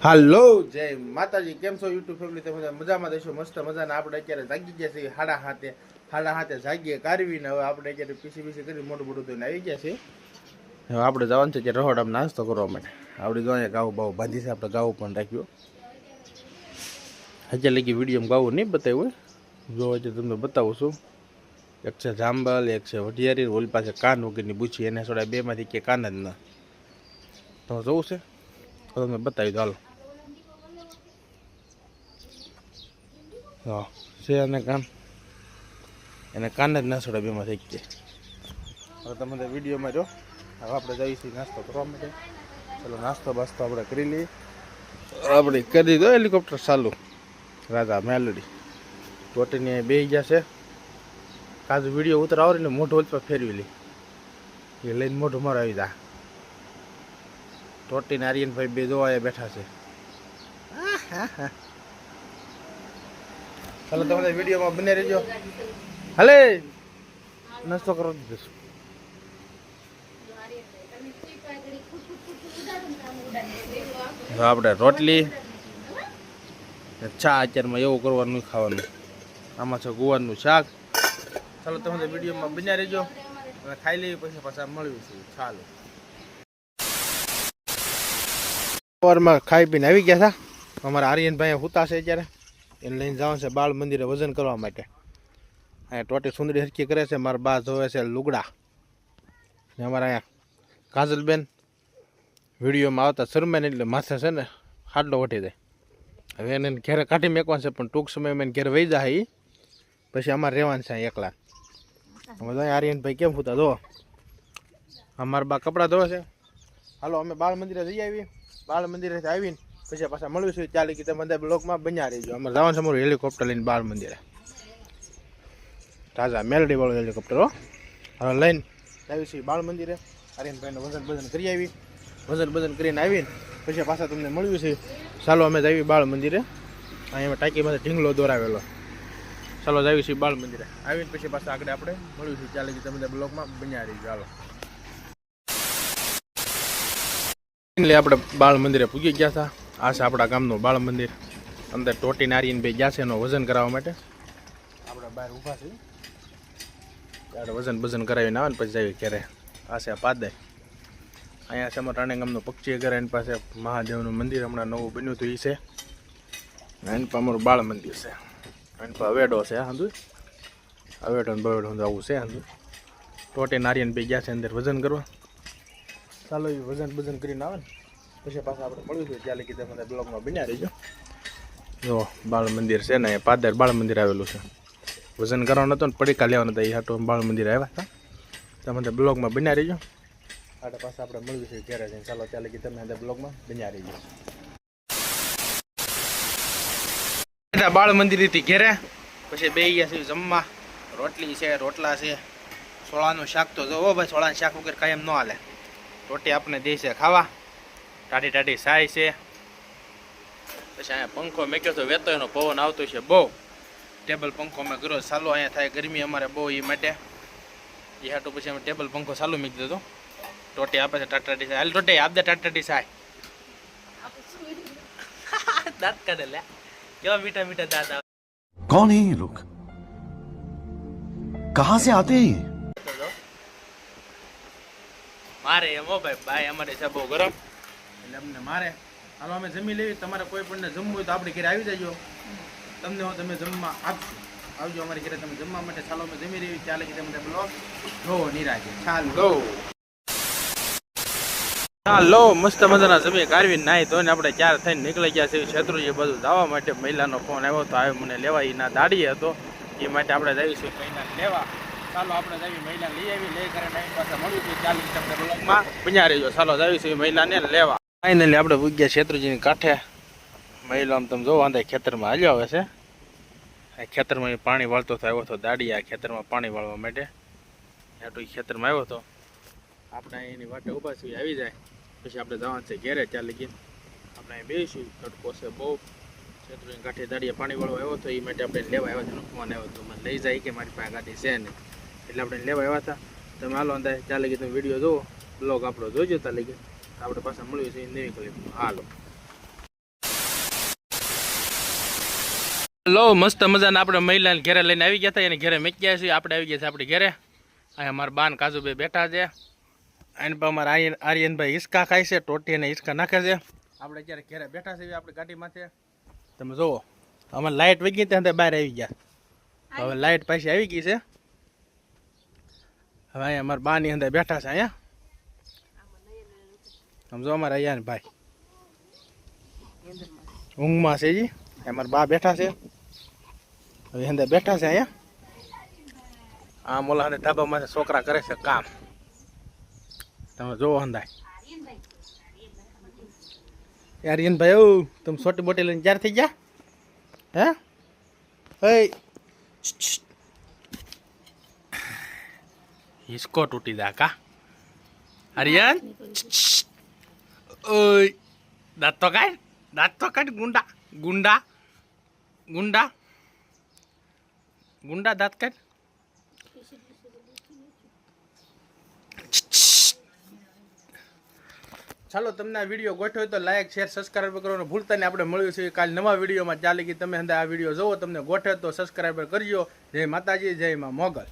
હાલો જય માતાજી, કેમ છો યુટ્યુબ ફેમિલી? તમે મજામાં દેશો? મસ્ત મજાના. આપણે અત્યારે જાગી ગયા છીએ હાડા હાથે જાગીએ કાઢવીને હવે આપણે અત્યારે પીસી કરી મોટું મોટું થઈને આવી ગયા છીએ. હવે આપણે જવાનું છે કે રહોડામાં નાસ્તો કરવા માટે. આપણે જો અહીંયા ગાવું બાવું બાંધી છે, આપણે ગાવું પણ રાખ્યું. હજી લગી વિડીયોમાં ગાવું નહીં બતાવ્યું હોય, જો હજી તમને બતાવું છું. એક છે જાંબલ, એક છે વઢિયારી, ઓલી પાસે કાન વગરની પૂછી, એને થોડા બેમાંથી કે કાન જ ના. તો જોવું છે તો તમને બતાવી દો, હાલો. હા છે એને કાન જ ના છોડે બેમાં થઈ ગયા. હવે તમે વિડીયોમાં જો. હવે આપણે જઈશું નાસ્તો કરવા માટે. ચાલો નાસ્તો બાસ્તો આપણે કરી લઈએ. આપણે કરી દીધો હેલિકોપ્ટર ચાલુ. રાજા મેલડી ટોટીની બે ગયા છે. કાજુ વિડીયો ઉતરાવો ને મોઢું વચમાં ફેરવી લે, એ લઈને મોઢું મારો આવી જા. ટોટી ને આર્યનભાઈ બે જોવા બેઠા છે. ચાલો તમે વિડીયોમાં બને રહેજો. હલે નાસ્તો કરો દીધો. આપણે રોટલી ચા અત્યારમાં એવું કરવાનું ખાવાનું. આમાં છે ગુવારનું શાક. ચાલો તમે વિડીયોમાં બન્યા રહેજો અને ખાઈ લઈએ, પછી પાછા મળ્યું છે. ચાલો સવારમાં ખાઈ પીને આવી ગયા હતા. અમારા આર્યનભાઈ હુતા છે અત્યારે, એને લઈને જવાનું છે બાળ મંદિરે વજન કરવા માટે. અહીંયા ટોટી સુંદરી હરકી કરે છે. મારા બા જોવે છે લુગડા. ને અમારા અહીંયા કાજલબેન વિડીયોમાં આવતા શરમાઈને એટલે માથે છે ને હાડલો વટી જાય. હવે એને ઘેરે કાઢી મેકવાનું છે, પણ ટૂંક સમયમાં એને ઘેરે વહી જાય. પછી અમારે રહેવાનું છે એકલા. અમે તો આર્યનભાઈ કેમ હુતા જો. અમારા બા કપડાં ધોવે છે. હાલો અમે બાળ મંદિરે જઈ આવીએ. બાળ મંદિરેથી આવીને પછી પાછા મળ્યું છે. ચાલે કે તમે બધા બ્લોકમાં બન્યા રહીજો. અમારે જવાનું છે અમારું હેલિકોપ્ટર લઈને બાળ મંદિરે. તાજા મેલડી વાળું હેલિકોપ્ટર હો. હવે લઈને આવી છીએ બાળ મંદિરે. આર્યનભાઈને વજન બજન કરી આવી. વજન બજન કરીને આવીને પછી પાછા તમને મળ્યું છે. ચાલો અમે જઈએ બાળ મંદિરે. અહીંયા ટાંકીમાંથી ઢીંગલો દોરાવેલો. ચાલો જઈએ છીએ બાળ મંદિરે. આવીને પછી પાછા આગળ આપણે મળ્યું છે. ચાલે કે તમે બ્લોકમાં બન્યા રહીજો. હાલો એટલે આપણે બાળ મંદિરે પૂગી ગયા હતા. આ છે આપણા ગામનું બાળ મંદિર. અંદર ટોટી નારીને બે ગયા છે એનો વજન કરાવવા માટે. આપણે બહાર ઊભા છીએ. ત્યારે વજન બજન કરાવીને આવે ને પછી જઈએ ઘરે. આ છે પાદર. અહીંયા છે અમારા રાણે ગામનું પક્ષી ઘર. એની પાસે મહાદેવનું મંદિર હમણાં નવું બન્યું હતું એ છે. એની પાસે અમારું બાળ મંદિર છે. એની પાસે અવેડો છે. હાંધુ અવેડો ને બવેડો આવું છે. હાંધુ ટોટી નારીને બે ગયા છે અંદર વજન કરવા. ચાલો એ વજન બજન કરીને આવે ને પછી પાછા આપણે મળ્યું છે. ત્યાં લગી તમે બ્લોગમાં બન્યા રહીજો. જો બાળ મંદિર છે ને, પાદર બાળ મંદિર આવેલું છે. વજન કરવાનું હતું ને પડીકા લેવાના હતા, એ હાટો બાળ મંદિર આવ્યા હતા. તમે બ્લોગમાં બન્યા રહીજો. આટલા પાછા આપણે મળ્યું છે ઘરે જઈને. ચાલો ત્યાં લગી તમે બ્લોગમાં બન્યા રહીજો. બાળ મંદિરથી ઘેરે પછી બે ગયા છે જમવા. રોટલી છે, રોટલા છે, સોળાનું શાક. તો જો ભાઈ સોળાનું શાક વગર કાંઈ એમ ન હાલે. રોટી આપણે દે છે ખાવા. ટાઢી ટાઢી સાય છે. પછી અહીંયા પંખો મેક્યો તો વેતો એનો પવન આવતો છે બહુ. ટેબલ પંખો મેં કર્યો ચાલુ. અહીંયા થાય ગરમી અમારે બહુ એ માટે. એ હાટું પછી અમે ટેબલ પંખો ચાલુ મૂકી દીધો. ટોટી આપે છે ટાટાટી સાય. હાલ ટોટી આપ દે ટાટાટી સાય. દાંત કાઢે લે. કેવા મીઠા મીઠા દાંત આવે. कौन है ये लोग? कहां से आते हैं ये? મારે એમ હો ભાઈ. બાય અમારે છે બહુ ગરમ એટલે અમને મારે. હાલો અમે જમી લેવી. તમારે કોઈ પણ જમવું હોય તો આપણે ઘરે આવી જજો. તમને હું તમે જમવા આપશું. આવજો અમારી ઘરે તમે જમવા માટે. ચાલો અમે જમી લેવી. ચાલે કે તમે બ્લોગ જોવો નિરાજે. ચાલો મસ્ત મજાના જમી કાઢવીને નાહી ધોઈને આપણે ચાર થઈને નીકળી ગયા છે શેત્રુજી બધું જવા માટે. મહિલાનો ફોન આવ્યો તો આવે મને લેવા. એના દાડીએ હતો એ માટે આપણે જઈશું મહિલાને લેવા. ચાલો આપણે જઈએ મહિલા લઈ આવી. લઈ કરીને એની પાસે મળ્યું છે. ચાલીસ તમને બ્લોગમાં બન્યા રહેજો. ચાલો જઈશું મહિલાને લેવા. ફાઇનલી આપણે પૂગ્યા શેત્રુજીની કાંઠે. મહિલા આમ તમે જોવો અંદર ખેતરમાં હાલ્યો આવે છે. આ ખેતરમાં પાણી વાળતો તો આવ્યો હતો દાડી. આ ખેતરમાં પાણી વાળવા માટે એટલું ખેતરમાં આવ્યો હતો. આપણે એની વાટે ઊભા છીએ. આવી જાય પછી આપણે જવાનું છે ઘેરે. ત્યાં લગી આપણે અહીં બેસીશું. તડકો છે બહુ. શેત્રુજીની કાંઠે દાડીએ પાણી વાળવા આવ્યો હતો. એ માટે આપણે લેવા આવ્યા છે. ફોન આવ્યો હતો મને લઈ જાય કે મારી પાસે ગાડી છે ને, એટલે આપણે લેવા આવ્યા હતા. તમે હાલો અંદર ત્યાં લગી તમે વિડીયો જુઓ. બ્લોગ આપણો જોજો. ત્યાં લગી આપણે પાછા મળ્યું છે નવી ક્લિપમાં. હાલો. લો મસ્ત મજાના આપણે મહિલાને ઘેરે લઈને આવી ગયા હતા એને ઘેરે મેકી ગયા છીએ આપણે આવી ગયા છે આપણે ઘેરે અહીંયા અમારા બાન કાજુભાઈ બેઠા છે અને પર અમારા આર્યનભાઈ હિસકા ખાય છે ટોટી અને હિસકા નાખે છે આપણે અત્યારે ઘેરે બેઠા છીએ આપણી ગાડીમાંથી તમે જુઓ અમારે લાઇટ વહી ગઈ ત્યાં બહાર આવી ગયા હવે લાઇટ પાછી આવી ગઈ છે હવે અહીંયા અમારા બાની અંદર બેઠા છે અહીંયા સમજો અમારા અહીંયા ભાઈ ઊંઘમાં છે જી અમારા બા બેઠા છે હવે અંદર બેઠા છે અહીંયા આમ ઓલા ધાબામાં છોકરા કરે છે કામ તમે જોવો હંદાય આર્યનભાઈ ઓ તમે છોટી મોટી લઈને ક્યારે થઈ ગયા હે હિસકો તૂટી દા કા આર્યન ઓય દાંત તો કાઢ ગુંડા ગુંડા ગુંડા ગુંડા દાંત કાઢ ચાલો તમને આ વિડીયો ગોઠવ્યો હોય તો લાઈક શેર સબસ્ક્રાઈબ કરવાનું ભૂલતા નહીં આપણે મળ્યું છે કાલે નવા વિડીયોમાં ચાલે કે તમે અંદર આ વિડીયો જોવો તમને ગોઠવે તો સબસ્ક્રાઈબર કરજો જય માતાજી જય માં મોગલ